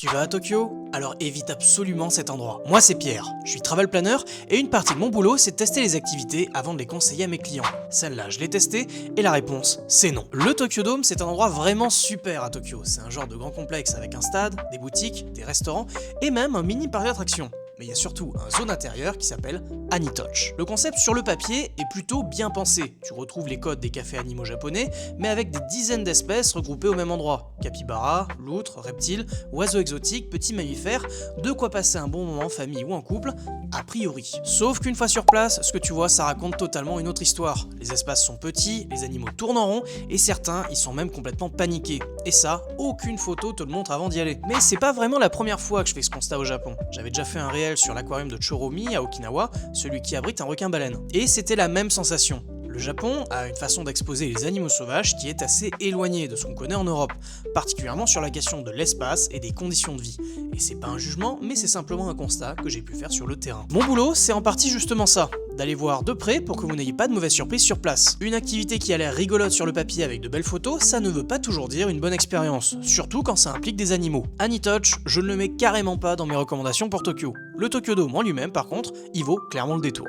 Tu vas à Tokyo? Alors évite absolument cet endroit. Moi c'est Pierre, je suis travel planner et une partie de mon boulot c'est de tester les activités avant de les conseiller à mes clients. Celle-là je l'ai testée et la réponse c'est non. Le Tokyo Dome c'est un endroit vraiment super à Tokyo. C'est un genre de grand complexe avec un stade, des boutiques, des restaurants et même un mini parc d'attractions. Mais il y a surtout une zone intérieure qui s'appelle Anitoch. Le concept sur le papier est plutôt bien pensé. Tu retrouves les codes des cafés animaux japonais, mais avec des dizaines d'espèces regroupées au même endroit. Capybara, loutres, reptiles, oiseaux exotiques, petits mammifères, de quoi passer un bon moment en famille ou en couple, a priori. Sauf qu'une fois sur place, ce que tu vois ça raconte totalement une autre histoire. Les espaces sont petits, les animaux tournent en rond, et certains ils sont même complètement paniqués. Et ça, aucune photo te le montre avant d'y aller. Mais c'est pas vraiment la première fois que je fais ce constat au Japon. J'avais déjà fait un réel sur l'aquarium de Choromi à Okinawa, celui qui abrite un requin-baleine. Et c'était la même sensation. Le Japon a une façon d'exposer les animaux sauvages qui est assez éloignée de ce qu'on connaît en Europe, particulièrement sur la question de l'espace et des conditions de vie. Et c'est pas un jugement, mais c'est simplement un constat que j'ai pu faire sur le terrain. Mon boulot, c'est en partie justement ça, d'aller voir de près pour que vous n'ayez pas de mauvaises surprises sur place. Une activité qui a l'air rigolote sur le papier avec de belles photos, ça ne veut pas toujours dire une bonne expérience, surtout quand ça implique des animaux. Anitoch, je ne le mets carrément pas dans mes recommandations pour Tokyo. Le Tokyo Dome en lui-même, par contre, il vaut clairement le détour.